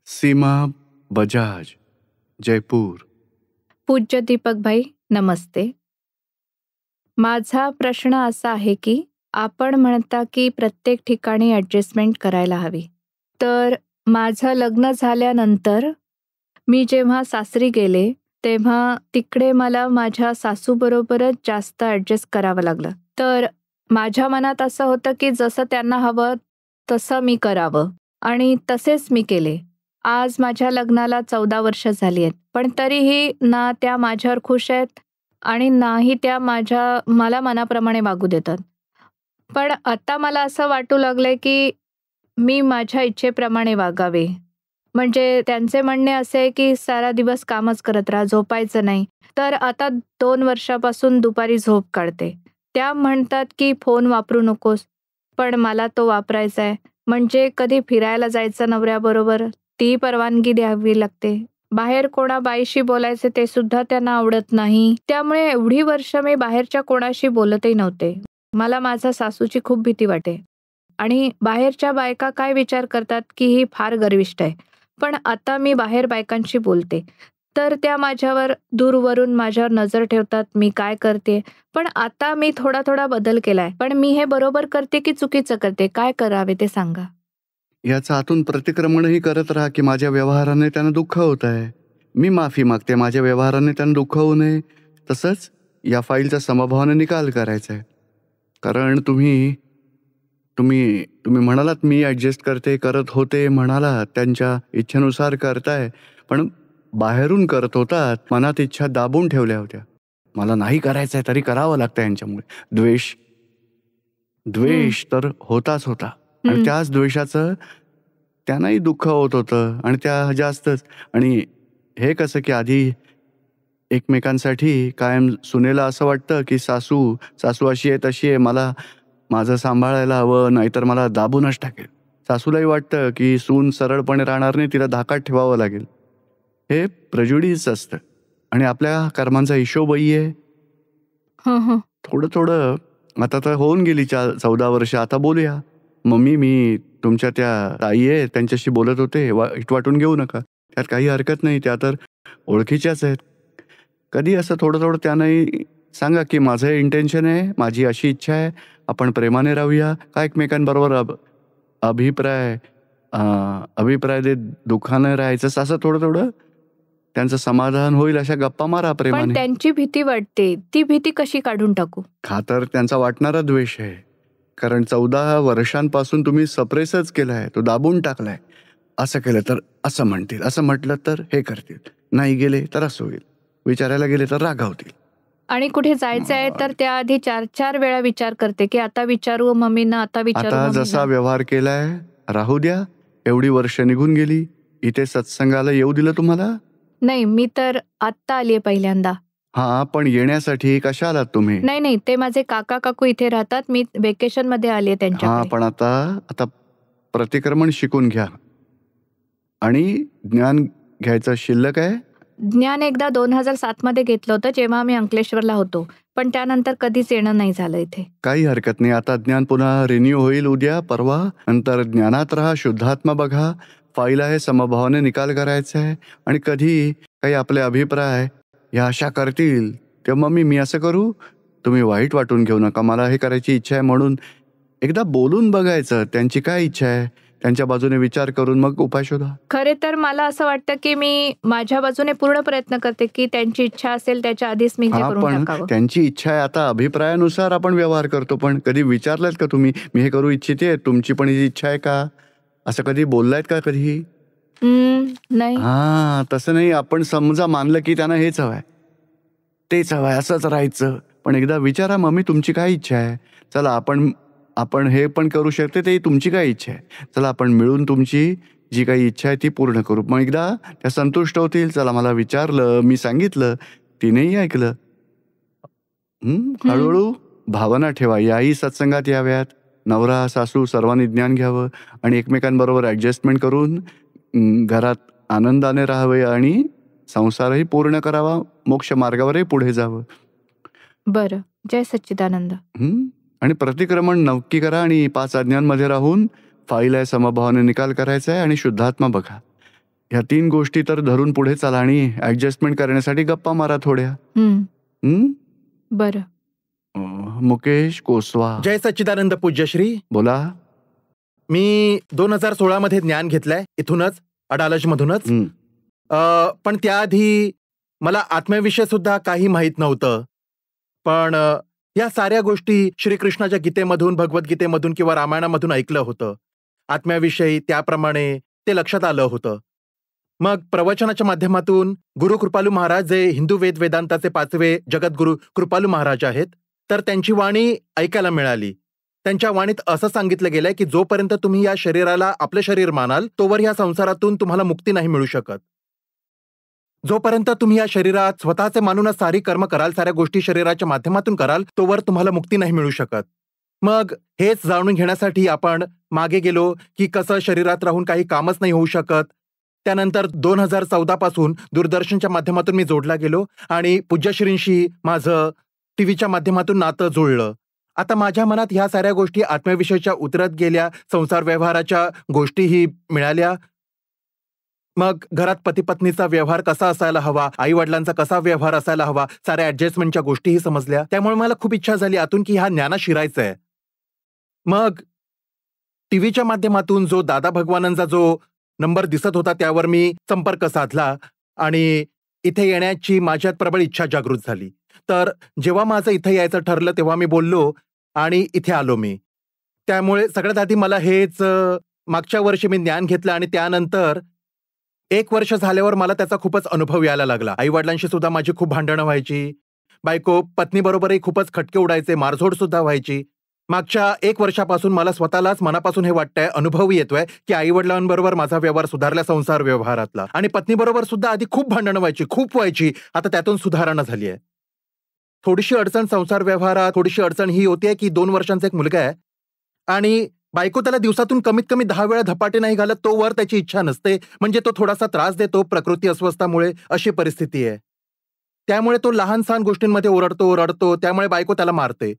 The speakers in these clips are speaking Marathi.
सीमा बजाज, जयपूर. पूज्य दीपक भाई, नमस्ते. माझा प्रश्न असा आहे की आपण म्हणता की प्रत्येक ठिकाणी ॲडजस्टमेंट करायला हवी. तर माझं लग्न झाल्यानंतर मी जेव्हा सासरी गेले, तेव्हा तिकडे मला माझ्या सासूबरोबरच जास्त ॲडजस्ट करावं लागलं. तर माझ्या मनात असं होतं की जसं त्यांना हवं तसं मी करावं आणि तसेच मी केले. आज माझ्या लग्नाला 14 वर्ष झाली आहेत. पण तरीही ना त्या माझ्यावर खुश आहेत आणि नाही त्या मला मनाप्रमाणे वागू देतात. पण आता मला असं वाटू लागलंय की मी माझ्या इच्छेप्रमाणे वागावे. म्हणजे त्यांचे म्हणणे असे आहे की सारा दिवस कामच करत राहा, झोपायचं नाही. तर आता 2 वर्षापासून दुपारी झोप काढते. त्या म्हणतात की फोन वापरू नकोस, पण मला तो वापरायचा आहे. म्हणजे कधी फिरायला जायचं नवऱ्याबरोबर, ती परवानगी द्यावी लागते. बाहेर कोणा बाईशी बोलायचे ते सुद्धा त्यांना आवडत नाही. त्यामुळे एवढी वर्ष मी बाहेरच्या कोणाशी बोलतही नव्हते. मला माझ्या सासूची खूप भीती वाटे. आणि बाहेरच्या बायका काय विचार करतात की ही फार गर्विष्ठ आहे. पण आता मी बाहेर बायकांशी बोलते. तर त्या माझ्यावर दूरवरून माझ्यावर नजर ठेवतात, मी काय करते. पण आता मी थोडा बदल केलाय. पण मी हे बरोबर करते की चुकीचं करते? काय करावे ते सांगा? याचं आतून प्रतिक्रमणही करत राहा की माझ्या व्यवहाराने त्यांना दुःख होत आहे. मी माफी मागते, माझ्या व्यवहाराने त्यांना दुःख होऊ नये. तसंच या फाईलचा समभावाने निकाल करायचा आहे. कारण तुम्ही तुम्ही तुम्ही म्हणालात मी ॲडजस्ट करत होते म्हणालात, त्यांच्या इच्छेनुसार करताय. पण बाहेरून करत होतात, मनात इच्छा दाबून ठेवल्या होत्या. मला नाही करायचं आहे तरी करावं लागतं यांच्यामुळे. द्वेष हं, द्वेष तर होताच होता आणि हं. त्याच द्वेषाचं त्यांनाही दुःख होत होतं आणि त्या जास्तच. आणि हे कसं की आधी एकमेकांसाठी कायम सुनेला असं वाटतं की सासू सासू अशी आहे तशी आहे, मला माझं सांभाळायला हवं, नाहीतर मला दाबूनच टाकेल. सासूलाही वाटतं की सून सरळपणे राहणार नाही, तिला धाकात ठेवावं लागेल. हे प्रेजुडिस असतं आणि आपल्या कर्मांचा हिशोबही आहे. हं, हं. थोडं आता तर होऊन गेली 14 वर्ष. आता बोलूया. मम्मी, मी तुमच्या त्या ताई आहे त्यांच्याशी बोलत होते, वाईट वाटून घेऊ नका. त्यात काही हरकत नाही, त्या तर ओळखीच्याच आहेत. कधी असं थोडं त्यांनाही सांगा की माझं हे इंटेन्शन आहे, माझी अशी इच्छा आहे, आपण प्रेमाने राहूया का एकमेकांबरोबर अभिप्राय अ, अभिप्राय देत दुःखानं राहायचं, असं थोडं त्यांचं समाधान होईल अशा गप्पा मारा पण प्रेमाने. त्यांची भीती वाटते. ती भीती कशी काढून टाकू? हा तर त्यांचा वाटणारा द्वेष आहे. कारण 14 वर्षांपासून तुम्ही सप्रेसच केलाय, तो दाबून टाकलाय. असं केलं तर असं म्हणतील, असं म्हटलं तर हे करतील, नाही गेले तर असं होईल, विचारायला गेले तर रागावतील. आणि कुठे जायचं आहे तर त्याआधी 4-4 वेळा विचार करते, की आता विचारू मम्मींना, आता विचारू आता जसा मम्मींना. व्यवहार केलाय राहू द्या. एवढी वर्ष निघून गेली, इथे सत्संगाला येऊ दिलं तुम्हाला? नाही, मी तर आत्ता आलीये पहिल्यांदा. हा, पण येण्यासाठी कशा आलात तुम्ही? नाही, ते माझे काका-काकू इथे राहतात. मी व्हेकेशनमध्ये आलीये हा, त्यांच्याकडे. पण आता आता प्रतिक्रमण शिकून घ्या आणि ज्ञान घ्यायचं शिल्लक आहे. ज्ञान एकदा 2007 मध्ये घेतलं होतं, जेव्हा आम्ही अंकलेश्वरला होतो. पण त्यानंतर कधीच येणं नाही झालं इथे. काही हरकत नाही. आता ज्ञान पुन्हा रिन्यू होईल उद्या परवा. नंतर ज्ञानात राहा, शुद्धात्मा बघा. फाईल आहे, समभावाने निकाल करायचा आहे. आणि कधी काही आपले अभिप्राय ह्या अशा करतील तेव्हा मम्मी मी असं करू, तुम्ही वाईट वाटून घेऊ नका, मला हे करायची इच्छा आहे म्हणून एकदा बोलून बघायचं. त्यांची काय इच्छा आहे, त्यांच्या बाजूने विचार करून मग उपाय शोधा. खरे तर मला असं वाटतं, की मी माझ्या बाजूने पूर्ण प्रयत्न करते, की त्यांची इच्छा असेल त्याच्या आधीच मी हे हा, करून पण टाकावं. त्यांची इच्छा आहे. आता अभिप्रायानुसार आपण व्यवहार करतो. पण कधी विचारलात का तुम्ही, मी हे करू इच्छिते, तुमची पण ही इच्छा आहे का? असं कधी बोललायत का कधी? नाही. हा, तसं नाही. आपण समजा मानलं की त्यांना हेच हवंय, तेच हवंय, असंच राहायचं. पण एकदा विचारा, मम्मी तुमची काय इच्छा आहे? चला आपण आपण हे पण करू शकते, ते तुमची काय इच्छा आहे? चला आपण मिळून तुमची जी काही इच्छा आहे ती पूर्ण करू. मग एकदा त्या संतुष्ट होतील. चला मला विचारलं, मी सांगितलं, तिनेही ऐकलं. हं. हळूहळू भावना ठेवा, याही सत्संगात याव्यात. नवरा सासू सर्वांनी ज्ञान घ्यावं आणि एकमेकांबरोबर ॲडजस्टमेंट करून घरात आनंदाने राहावे आणि संसारही पूर्ण करावा, मोक्ष मार्गावरही पुढे जावं. बरं. जय सच्चिदानंद. आणि प्रतिक्रमण नक्की करा आणि 5 आज्ञांमध्ये राहून फाईल आहे, समभावाने निकाल करायचा आहे आणि शुद्धात्मा बघा. ह्या 3 गोष्टी तर धरून पुढे चला आणि ऍडजस्टमेंट करण्यासाठी गप्पा मारा थोड्या. बरं. मुकेश कोसवा. जय सच्चिदानंद पूज्यश्री. बोला. मी 2016 मध्ये ज्ञान घेतलंय इथूनच, अडालज मधूनच. पण त्याआधी मला आत्म्याविषयी सुद्धा काही माहीत नव्हतं. पण या साऱ्या गोष्टी श्रीकृष्णाच्या गीतेमधून, भगवद्गीतेमधून किंवा रामायणामधून ऐकलं होतं. आत्म्याविषयी त्याप्रमाणे ते लक्षात आलं होतं. मग प्रवचनाच्या माध्यमातून गुरु कृपालू महाराज, जे हिंदू वेदांताचे 5वे जगद्गुरु कृपालू महाराज आहेत, तर त्यांची वाणी ऐकायला मिळाली. त्यांच्या वाणीत असं सांगितलं गेलंय की जोपर्यंत तुम्ही या शरीराला आपलं शरीर मानाल, तोवर या संसारातून तुम्हाला मुक्ती नाही मिळू शकत. जोपर्यंत तुम्ही या शरीरात स्वतःचे मानूनच सारी कर्म कराल, साऱ्या गोष्टी शरीराच्या माध्यमातून कराल, तोवर तुम्हाला मुक्ती नाही मिळू शकत. मग हेच जाणून घेण्यासाठी आपण मागे गेलो की कसं शरीरात राहून काही कामच नाही होऊ शकत. त्यानंतर 2014 पासून दूरदर्शनच्या माध्यमातून मी जोडला गेलो आणि पूज्यश्रींशी माझं टीव्हीच्या माध्यमातून नातं जुळलं. आता माझ्या मनात ह्या साऱ्या गोष्टी आत्म्याविषयीच्या उतरत गेल्या, संसार व्यवहाराच्या गोष्टीही मिळाल्या. मग घरात पती पत्नीचा व्यवहार कसा असायला हवा, आई वडिलांचा कसा व्यवहार असायला हवा, साऱ्या ऍडजस्टमेंटच्या गोष्टीही समजल्या. त्यामुळे मला खूप इच्छा झाली आतून की ह्या ज्ञानात शिरायचंय. मग टीव्हीच्या माध्यमातून जो दादा भगवानांचा जो नंबर दिसत होता त्यावर मी संपर्क साधला आणि इथे येण्याची माझ्यात प्रबळ इच्छा जागृत झाली. तर जेव्हा माझं इथे यायचं ठरलं तेव्हा मी बोललो आणि इथे आलो मी. त्यामुळे सगळ्यात आधी मला हेच मागच्या वर्षी मी ज्ञान घेतलं आणि त्यानंतर 1 वर्ष झाल्यावर मला त्याचा खूपच अनुभव यायला लागला. आई वडिलांशी सुद्धा माझी खूप भांडणं व्हायची, बायको पत्नीबरोबरही खूपच खटके उडायचे, मारझोड सुद्धा व्हायची. मागच्या 1 वर्षापासून मला स्वतःलाच मनापासून हे वाटतंय, अनुभव येतोय की आई वडिलांबरोबर माझा व्यवहार सुधारला, संसार व्यवहारातला. आणि पत्नीबरोबर सुद्धा आधी खूप भांडणं व्हायची, खूप व्हायची. आता त्यातून सुधारणा झाली आहे. थोडीशी अडचण संसार व्यवहारात, थोडीशी अडचण ही होतीये की 2 वर्षांचा एक मुलगा आहे आणि बायको त्याला दिवसातून कमीत कमी 10 वेळा धपाटे नाही घालत, तोवर त्याची इच्छा नसते. म्हणजे तो थोडासा त्रास देतो प्रकृती अस्वस्थामुळे, अशी परिस्थिती आहे. त्यामुळे तो लहान सहान गोष्टींमध्ये ओरडतो रडतो, त्यामुळे बायको त्याला मारते.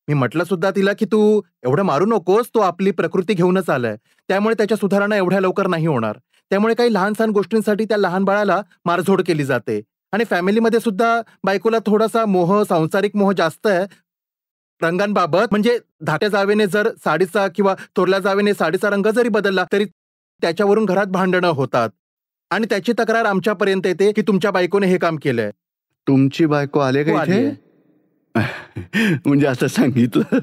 मी म्हटलं सुद्धा तिला की तू एवढं मारू नकोस, तो आपली प्रकृती घेऊनच आलाय, त्यामुळे त्याच्या सुधारणा एवढ्या लवकर नाही होणार. त्यामुळे काही लहान सहान गोष्टींसाठी त्या लहान बाळाला मारझोड केली जाते. आणि फॅमिलीमध्ये सुद्धा बायकोला थोडासा मोह, सांसारिक मोह जास्त आहे रंगांबाबत. म्हणजे धाट्या जावेने जर साडीचा किंवा थोरल्या जावेने साडीचा रंग जरी बदलला तरी त्याच्यावरून घरात भांडणं होतात आणि त्याची तक्रार आमच्यापर्यंत येते की तुमच्या बायकोने हे काम केलंय. तुमची बायको आले का इथे? म्हणजे असं सांगितलं.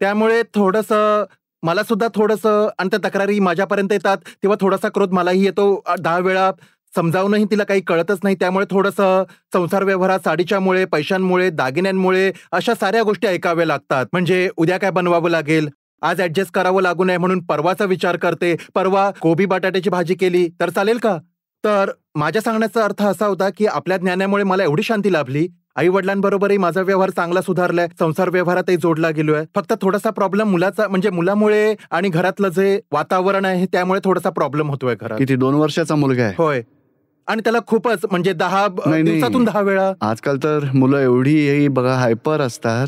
त्यामुळे थोडंसं मला सुद्धा थोडंसं, आणि त्या तक्रारी माझ्यापर्यंत येतात तेव्हा थोडासा क्रोध मलाही येतो. 10 वेळा समजावूनही तिला काही कळतच नाही. त्यामुळे थोडंसं संसार व्यवहारात साडीच्यामुळे, पैशांमुळे, दागिन्यांमुळे अशा साऱ्या गोष्टी ऐकाव्या लागतात. म्हणजे उद्या काय बनवावं लागेल, आज ऍडजस्ट करावं लागू नये म्हणून परवाचा विचार करते. परवा कोबी बटाट्याची भाजी केली तर चालेल का? तर माझ्या सांगण्याचा अर्थ असा होता की आपल्या ज्ञानामुळे मला एवढी शांती लाभली. आई वडिलांबरोबरही माझा व्यवहार चांगला सुधारलाय, संसार व्यवहारातही जोडला गेलोय. फक्त थोडासा प्रॉब्लेम मुलाचा, म्हणजे मुलामुळे आणि घरातलं जे वातावरण आहे त्यामुळे थोडासा प्रॉब्लेम होतोय घरात. किती 2 वर्षाचा मुलगा आहे? होय. आणि त्याला खूपच, म्हणजे 10 दिवसातून 10 वेळा. आजकाल तर मुलं एवढी बघा हायपर असतात.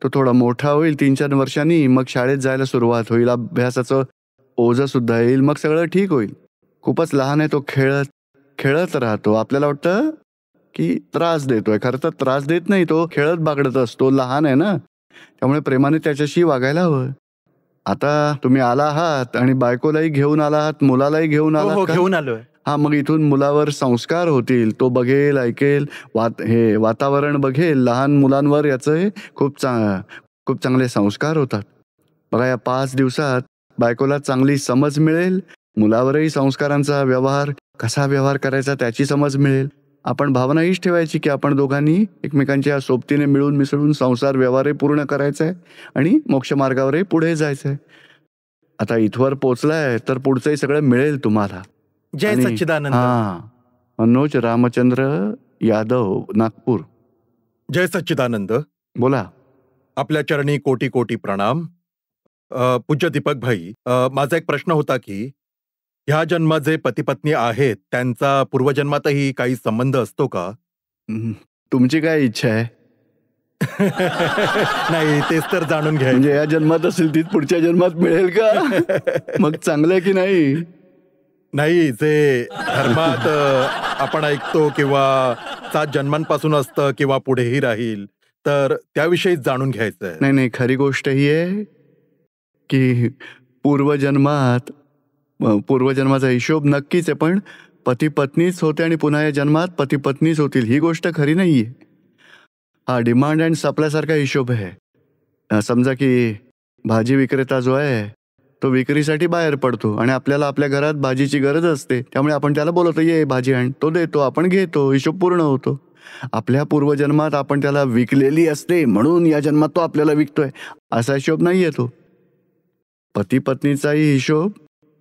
तो थोडा मोठा होईल 3-4 वर्षांनी, मग शाळेत जायला सुरुवात होईल, अभ्यासाचं ओझं सुद्धा येईल, मग सगळं ठीक होईल. खूपच लहान आहे तो, खेळत राहतो. आपल्याला वाटतं की त्रास देतोय, खरं तर त्रास देत नाही, तो खेळत बागडत असतो, लहान आहे ना. त्यामुळे प्रेमाने त्याच्याशी वागायला हवं. आता तुम्ही आला आहात आणि बायकोलाही घेऊन आला आहात, मुलालाही घेऊन आला. घेऊन आलोय. हा, मग इथून मुलावर संस्कार होतील, तो बघेल, ऐकेल, हे वातावरण बघेल. लहान मुलांवर याचे खूप चांगले संस्कार होतात. बघा, या 5 दिवसात बायकोला चांगली समज मिळेल, मुलावरही संस्कारांचा कसा व्यवहार करायचा त्याची समज मिळेल. आपण भावना हीच ठेवायची की आपण दोघांनी एकमेकांच्या सोबतीने मिळून मिसळून संसार व्यवहारही पूर्ण करायचा आहे आणि मोक्षमार्गावरही पुढे जायचंय. आता इथवर पोचलाय तर पुढचंही सगळं मिळेल तुम्हाला. जय सच्चिदानंद. मनोज रामचंद्र यादव, नागपूर. जय सच्चिदानंद. बोला. आपल्या चरणी कोटी कोटी प्रणाम. पूज्य दीपक भाई, माझा एक प्रश्न होता की ह्या जन्मात जे पती पत्नी आहेत त्यांचा पूर्वजन्मातही काही संबंध असतो का? तुमची काय इच्छा आहे? नाही, तेच तर जाणून घ्या. म्हणजे या जन्मात असेल तीच पुढच्या जन्मात मिळेल का? मग चांगलं की नाही? नाही, जे धर्मात आपण ऐकतो किंवा 7 जन्मांपासून असतं किंवा पुढेही राहील, तर त्याविषयी जाणून घ्यायचंय. नाही नाही, खरी गोष्ट ही आहे की पूर्वजन्माचा हिशोब नक्कीच आहे, पण पती पत्नीच होते आणि पुन्हा या जन्मात पती पत्नीच होतील ही गोष्ट खरी नाहीये. हा डिमांड अँड सप्लाय सारखा हिशोब आहे. समजा की भाजी विक्रेता जो आहे तो विक्रीसाठी बाहेर पडतो आणि आपल्याला आपल्या घरात भाजीची गरज असते, त्यामुळे आपण त्याला बोलवतो ये भाजी आण, तो देतो, आपण घेतो, हिशोब पूर्ण होतो. आपल्या पूर्वजन्मात आपण त्याला विकलेली असते म्हणून या जन्मात तो आपल्याला विकतोय असा हिशोब नाही येतो. पती पत्नीचाही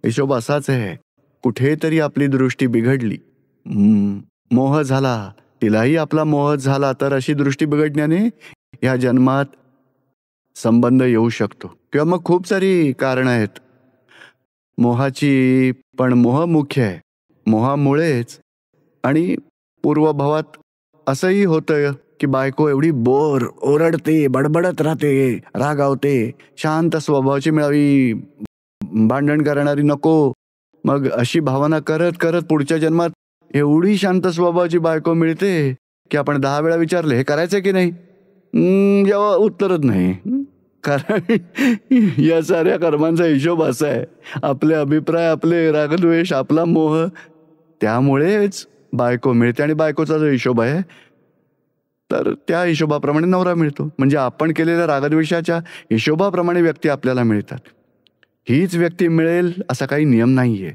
हिशोब असाच आहे. कुठेतरी आपली दृष्टी बिघडली, मोह झाला, तिलाही आपला मोह झाला, तर अशी दृष्टी बिघडण्याने या जन्मात संबंध येऊ शकतो. किंवा मग खूप सारी कारणं आहेत मोहाची, पण मोह मुख्य आहे. मोहामुळेच आणि पूर्वभावात असंही होतं की बायको एवढी ओरडते, बडबडत राहते, रागावते, शांत स्वभावाची मिळावी, भांडण करणारी नको. मग अशी भावना करत करत पुढच्या जन्मात एवढी शांत स्वभावाची बायको मिळते की आपण 10 वेळा विचारले हे करायचं की नाही, जेव्हा उत्तरच नाही. कारण या साऱ्या कर्मांचा हिशोब असा आहे, आपले अभिप्राय, आपले रागद्वेष, आपला मोह, त्यामुळेच बायको मिळते. आणि बायकोचा जो हिशोब आहे तर त्या हिशोबाप्रमाणे नवरा मिळतो. म्हणजे आपण केलेल्या रागद्वेषाच्या हिशोबाप्रमाणे व्यक्ती आपल्याला मिळतात. हीच व्यक्ती मिळेल असा काही नियम नाहीये.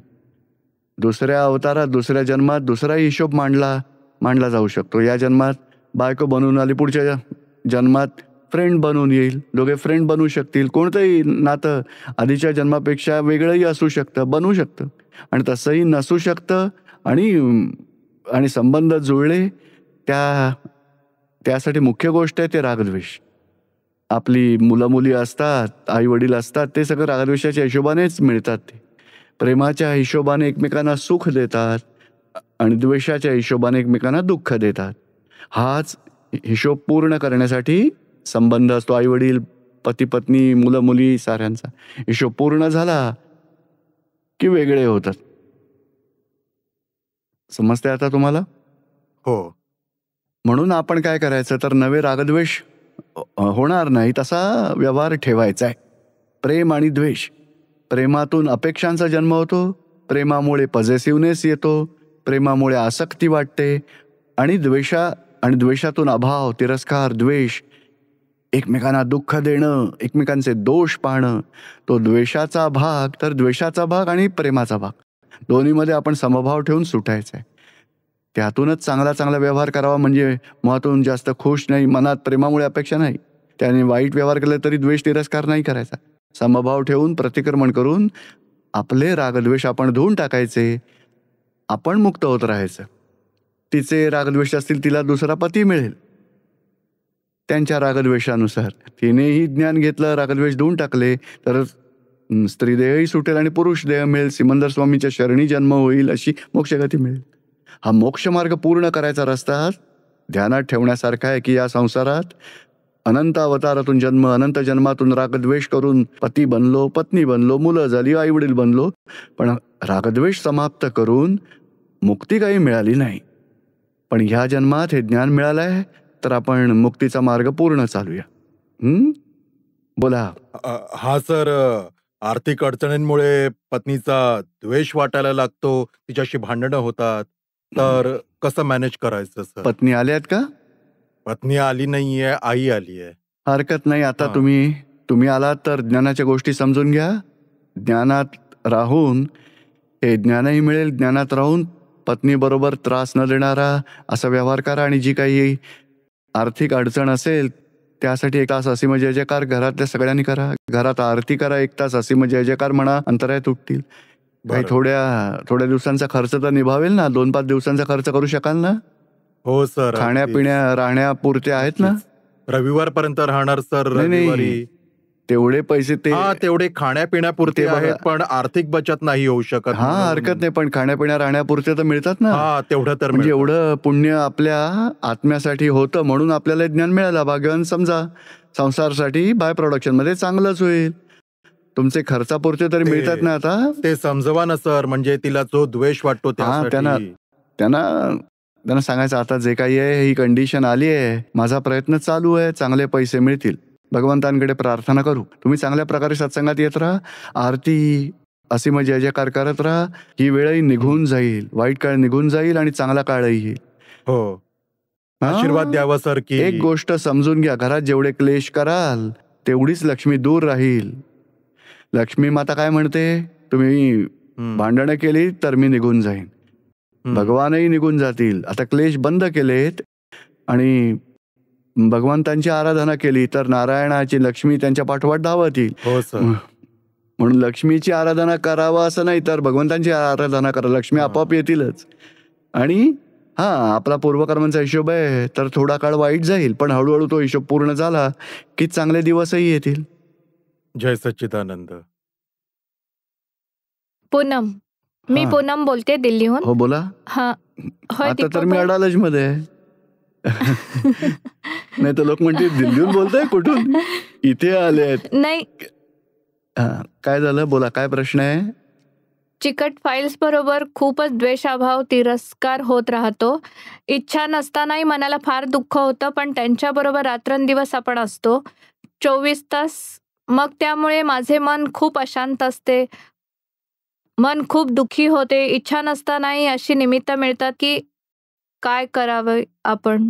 दुसऱ्या अवतारात, दुसऱ्या जन्मात दुसराही हिशोब मांडला जाऊ शकतो. या जन्मात बायको बनून आली, पुढच्या जन्मात फ्रेंड बनून येईल, दोघे फ्रेंड बनू शकतील. कोणतंही नातं आधीच्या जन्मापेक्षा वेगळंही असू शकतं, बनू शकतं, आणि तसंही नसू शकतं. आणि संबंध जुळले त्यासाठी मुख्य गोष्ट आहे ते रागद्वेष. आपली मुलं मुली असतात, आई वडील असतात, ते सगळं रागद्वेषाच्या हिशोबानेच मिळतात. ते प्रेमाच्या हिशोबाने एकमेकांना सुख देतात आणि द्वेषाच्या हिशोबाने एकमेकांना दुःख देतात. हाच हिशोब पूर्ण करण्यासाठी संबंध असतो. आई वडील, पती पत्नी, मुलं मुली, साऱ्यांचा हिशोब पूर्ण झाला की वेगळे होतात. समजते आता तुम्हाला? हो. म्हणून आपण काय करायचं, तर नवे रागद्वेष होणार नाही तसा व्यवहार ठेवायचा आहे. प्रेम आणि द्वेष, प्रेमातून अपेक्षांचा जन्म होतो, प्रेमामुळे पॉझिटिव्हनेस येतो, प्रेमामुळे आसक्ती वाटते, आणि द्वेषातून अभाव, तिरस्कार, द्वेष, एकमेकांना दुःख देणं, एकमेकांचे दोष पाहणं, तो द्वेषाचा भाग. तर द्वेषाचा भाग आणि प्रेमाचा भाग दोन्हीमध्ये आपण समभाव ठेवून सुटायचं आहे. त्यातूनच चांगला व्यवहार करावा. म्हणजे मुळातून जास्त खुश नाही, मनात प्रेमामुळे अपेक्षा नाही, त्याने वाईट व्यवहार केला तरी द्वेष तिरस्कार नाही करायचा. समभाव ठेवून प्रतिक्रमण करून आपले रागद्वेष आपण धुवून टाकायचे, आपण मुक्त होत राहायचं. तिचे रागद्वेष असतील, तिला दुसरा पती मिळेल त्यांच्या रागद्वेषानुसार. तिनेही ज्ञान घेतलं, रागद्वेष धुवून टाकले, तर स्त्रीदेहही सुटेल आणि पुरुष देह मिळेल. सिमंदर स्वामीच्या शरणी जन्म होईल, अशी मोक्षगती मिळेल. हा मोक्षमार्ग पूर्ण करायचा रस्ता ध्यानात ठेवण्यासारखा आहे की या संसारात अनंत अवतारातून जन्म, अनंत जन्मातून रागद्वेष करून पती बनलो, पत्नी बनलो, मुलं झाली, आई वडील बनलो, पण रागद्वेष समाप्त करून मुक्ती काही मिळाली नाही. पण ह्या जन्मात हे ज्ञान मिळालंय, तर आपण मुक्तीचा मार्ग पूर्ण चालूया. बोला. हा सर, आर्थिक अडचणींमुळे पत्नीचा द्वेष वाटायला लागतो, तिच्याशी भांडणं होतात, तर कसं मॅनेज करायचं सर? पत्नी आल्यात का? पत्नी आली नाहीये, आई आली आहे. हरकत नाही. आता तुम्ही आलात तर ज्ञानाच्या गोष्टी समजून घ्या. ज्ञानात राहून हे ज्ञानही मिळेल. ज्ञानात राहून पत्नीबरोबर त्रास न देणारा असा व्यवहार करा, आणि जी काही आर्थिक अडचण असेल त्यासाठी 1 तास असीम जय जयकार घरातल्या सगळ्यांनी करा. घरात आरती करा, 1 तास असीम जय जयकार म्हणा, अंतराय तुटतील. काही थोड्या दिवसांचा खर्च तर निभावेल ना? 2-5 दिवसांचा खर्च करू शकाल ना? हो सर. खाण्यापिण्या राहण्यापुरते आहेत ना? रविवारपर्यंत राहणार सर. नाही, तेवढे पैसे तेवढे खाण्यापिण्यापुरते आहेत, पण आर्थिक बचत नाही होऊ शकत. हा, हरकत नाही, पण खाण्यापिण्या राहण्यापुरते तर मिळतात ना. तेवढं तर म्हणजे एवढं पुण्य आपल्या आत्म्यासाठी होतं, म्हणून आपल्याला ज्ञान मिळालं. भाग्यवान समजा. संसारासाठी बाय प्रोडक्शन मध्ये चांगलंच होईल. तुमचे खर्चापुरते तरी ते- मिळतात ना आता. ते समजवा ना सर, म्हणजे तिला जो द्वेष वाटतो त्यांना त्यासाठी. त्यांना सांगायचं आता जे काही आहे ही कंडिशन आली आहे, माझा प्रयत्न चालू आहे, चांगले पैसे मिळतील, भगवंतांकडे प्रार्थना करू, तुम्ही चांगल्या प्रकारे सत्संगात येत राहा, आरती अशी मग जय जयकार करत राहा, ही वेळही निघून जाईल, वाईट काळ निघून जाईल आणि चांगला काळही येईल. हो, हा? आशीर्वाद द्यावा सर की एक गोष्ट समजून घ्या, घरात जेवढे क्लेश कराल तेवढीच लक्ष्मी दूर राहील. लक्ष्मी माता काय म्हणते, तुम्ही भांडणं केली तर मी निघून जाईन, भगवानही निघून जातील. आता क्लेश बंद केलेत आणि भगवंतांची आराधना केली तर नारायणाची लक्ष्मी त्यांच्या पाठोपाठ धावत येईल. हो सर. म्हणून लक्ष्मीची आराधना करावं असं नाही, तर भगवंतांची आराधना करा, लक्ष्मी आपोआप येतीलच. आणि हा आपला पूर्वकर्मांचा हिशोब आहे तर थोडा काळ वाईट जाईल, पण हळूहळू तो हिशोब पूर्ण झाला की चांगले दिवसही येतील. जय सच्चिदानंद. पूनम, मी हा. पूनम बोलते दिल्लीहून. हो बोला. हा होय आता तर दीपक मी भाई. अडालज मध्ये आहे. नाही तर लोक म्हणतील दिल्लीहून बोलताय, कुठून, इथे आलेत. नाही, काय झालं, बोला, काय प्रश्न आहे. चिकट फाईल्स बरोबर खूपच द्वेषाभाव तिरस्कार होत राहतो. इच्छा नसतानाही मनाला फार दुःख होतं, पण त्यांच्याबरोबर रात्रंदिवस आपण असतो 24 तास. मग त्यामुळे माझे मन खूप अशांत असते, मन खूप दुःखी होते. इच्छा नसतानाही अशी निमित्त मिळतात की काय करावं आपण.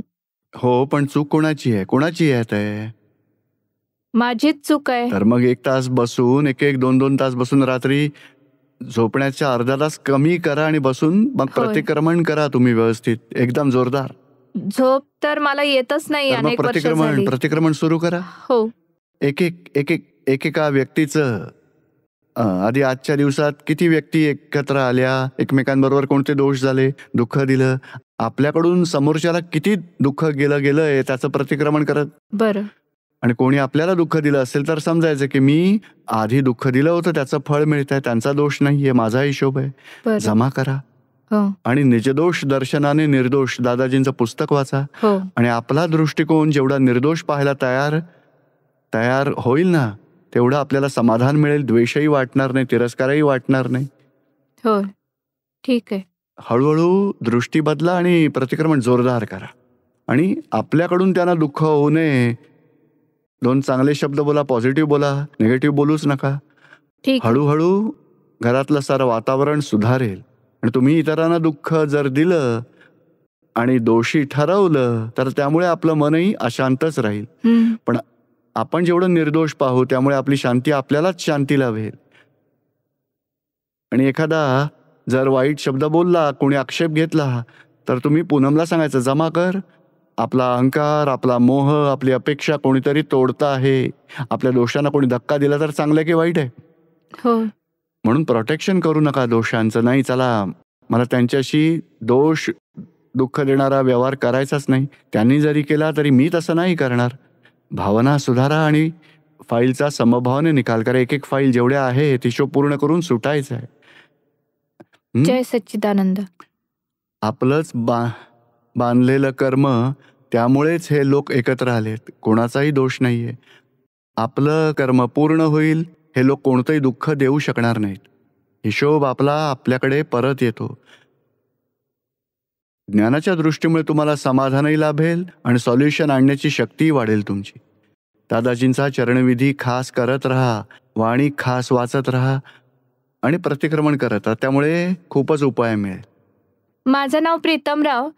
हो, पण चूक कोणाची आहे, कोणाची आहे ते. माझीच चूक आहे. तर मग 1 तास बसून, 1-1, 2-2 तास बसून रात्री झोपण्याच्या अर्धा तास कमी करा आणि बसून मग होय. प्रतिक्रमण करा तुम्ही व्यवस्थित, एकदम जोरदार. झोप तर मला येतच नाही तर मग अनेक वर्ष झाली. प्रतिक्रमण सुरू करा. हो, एकेका व्यक्तीचं आधी आजच्या दिवसात किती व्यक्ती एकत्र आल्या, एकमेकांबरोबर कोणते दोष झाले, दुःख दिलं, आपल्याकडून समोरच्याला किती दुःख गेलंय त्याचं प्रतिक्रमण करत. बरं. आणि कोणी आपल्याला दुःख दिलं असेल तर समजायचं की मी आधी दुःख दिलं होतं, त्याचं फळ मिळतंय, त्यांचा दोष नाहीये, माझा हिशोब आहे. बरं. जमा करा हो, आणि निजदोष दर्शनाने निर्दोष दादाजींचं पुस्तक वाचा. हो, आणि आपला दृष्टिकोन जेवढा निर्दोष पाहायला तयार होईल ना, तेवढं आपल्याला समाधान मिळेल, द्वेषही वाटणार नाही, तिरस्कारही वाटणार नाही. हो, ठीक आहे. हळूहळू दृष्टी बदला आणि प्रतिक्रमण जोरदार करा. आणि आपल्याकडून त्यांना दुःख होऊ नये, 2 चांगले शब्द बोला, पॉझिटिव्ह बोला, निगेटिव्ह बोलूच नका. ठीक आहे. हळूहळू घरातलं सारं वातावरण सुधारेल. आणि तुम्ही इतरांना दुःख जर दिलं आणि दोषी ठरवलं तर त्यामुळे आपलं मनही अशांतच राहील. हम्म, पण आपण जेवढं निर्दोष पाहू त्यामुळे आपली शांती आपल्यालाच शांती लाभेल. आणि एखादा जर वाईट शब्द बोलला, कोणी आक्षेप घेतला, तर तुम्ही पूनमला सांगायचं, जमा कर, आपला अहंकार, आपला मोह, आपली अपेक्षा कोणीतरी तोडतं आहे, आपल्या दोषांना कोणी धक्का दिला तर चांगलं की वाईट आहे. हो, म्हणून प्रोटेक्शन करू नका दोषांचं. नाही, चला मला त्यांच्याशी दुःख देणारा व्यवहार करायचाच नाही, त्यांनी जरी केला तरी मी तसं नाही करणार. भावना सुधारा आणि फाईलचा समभावाने निकाल करा. एक फाईल जेवढ्या आहे हिशोब पूर्ण करून सुटायचं आहे. जय सच्चिदानंद. आपलंच बांधलेलं कर्म, त्यामुळेच हे लोक एकत्र आलेत, कोणाचाही दोष नाहीये. आपलं कर्म पूर्ण होईल, हे लोक कोणतंही दुःख देऊ शकणार नाहीत. हिशोब आपला आपल्याकडे परत येतो. ज्ञानाच्या दृष्टीमुळे तुम्हाला समाधानही लाभेल आणि सॉल्युशन आणण्याची शक्तीही वाढेल तुमची. दादाजींचा चरणविधी खास करत राहा, वाणी खास वाचत राहा आणि प्रतिक्रमण करत राहा, त्यामुळे खूपच उपाय मिळेल. माझं नाव प्रीतमराव.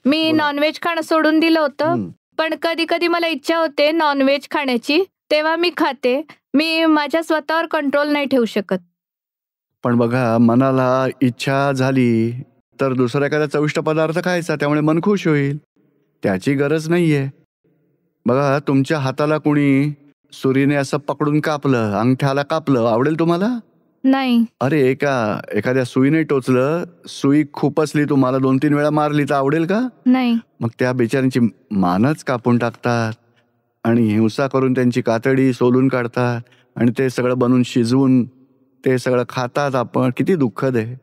मी बोला. नॉनव्हेज खाणं सोडून दिलं होतं, पण कधी कधी मला इच्छा होते नॉनव्हेज खाण्याची, तेव्हा मी खाते. मी माझ्या स्वतःवर कंट्रोल नाही ठेवू शकत. पण बघा, मनाला इच्छा झाली तर दुसरा एखादा चविष्ट पदार्थ खायचा, त्यामुळे मन खुश होईल, त्याची गरज नाहीये. बघा, तुमच्या हाताला कुणी सुरीने असं पकडून कापलं, अंगठ्याला कापलं, आवडेल तुम्हाला? नाही. अरे एखाद्या सुईने टोचलं, सुई खूप असली, तुम्हाला 2-3 वेळा मारली तर आवडेल का? नाही. मग त्या बिचाऱ्यांची मानच कापून टाकतात आणि हिंसा करून त्यांची कातडी सोलून काढतात आणि ते सगळं बनवून शिजवून ते सगळं खातात. आपण किती दुःखद आहे.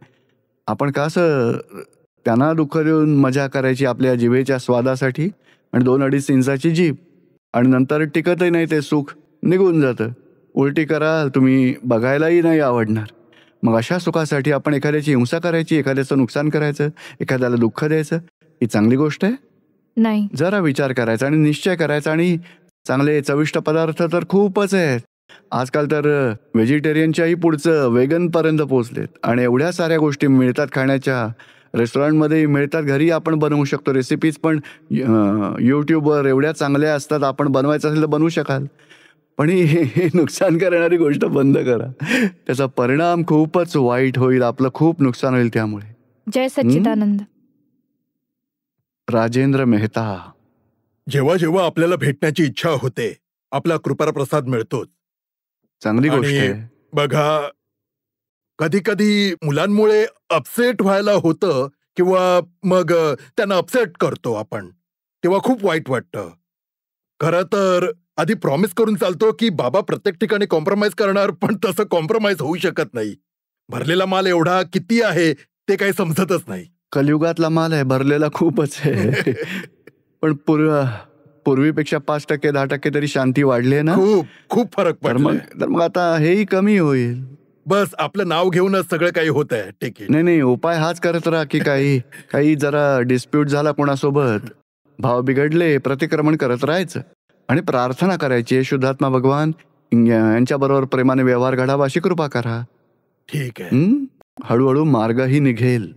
आपण का असं त्यांना दुःख देऊन मजा करायची आपल्या जिभेच्या स्वादासाठी, आणि 2-2.5 इंचाची जीभ, आणि नंतर टिकतही नाही, ते सुख निघून जातं. उलटी कराल, तुम्ही बघायलाही नाही आवडणार. मग अशा सुखासाठी आपण एखाद्याची हिंसा करायची, एखाद्याचं नुकसान करायचं, एखाद्याला दुःख द्यायचं, ही चांगली गोष्ट आहे? नाही. जरा विचार करायचा आणि निश्चय करायचा. आणि चांगले चविष्ट पदार्थ तर खूपच आहेत. आजकाल तर व्हेजिटेरियनच्याही पुढचं वेगनपर्यंत पोहोचलेत आणि एवढ्या साऱ्या गोष्टी मिळतात खाण्याच्या. रेस्टॉरंटमध्ये मिळतात, घरी आपण बनवू शकतो. रेसिपीज पण यूट्यूबवर एवढ्या चांगल्या असतात, आपण बनवायचं असेल तर बनवू शकाल. पण हे नुकसान करणारी गोष्ट बंद करा. त्याचा परिणाम खूपच वाईट होईल, आपलं खूप नुकसान होईल त्यामुळे. जय सच्चिदानंद. राजेंद्र मेहता. जेव्हा जेव्हा आपल्याला भेटण्याची इच्छा होते, आपला कृपाप्रसाद मिळतोच. चांगली गोष्ट आणि आहे. बघा, कधी कधी मुलांमुळे अपसेट व्हायला होतं किंवा मग त्यांना अपसेट करतो आपण, तेव्हा खूप वाईट वाटतं. खरं तर आधी प्रॉमिस करून चालतो की बाबा प्रत्येक ठिकाणी कॉम्प्रोमाइज करणार, पण तसं कॉम्प्रोमाइज होऊ शकत नाही. भरलेला माल एवढा किती आहे ते काही समजतच नाही. कलियुगातला माल आहे, भरलेला खूपच आहे. पण पूर्वीपेक्षा 5% 10% तरी शांती वाढली आहे ना. खूप खूप फरक तर पडलाय. मग आता हेही कमी होईल. बस आपलं नाव घेऊनच सगळं काही होत आहे. ठीक आहे. नाही, उपाय हाच करत राहा की काही जरा डिस्प्यूट झाला कोणासोबत, भाव बिघडले, प्रतिक्रमण करत राहायचं आणि प्रार्थना करायची, शुद्धात्मा भगवान यांच्याबरोबर प्रेमाने व्यवहार घडावा, अशी कृपा करा. ठीक आहे. हळूहळू मार्गही निघेल.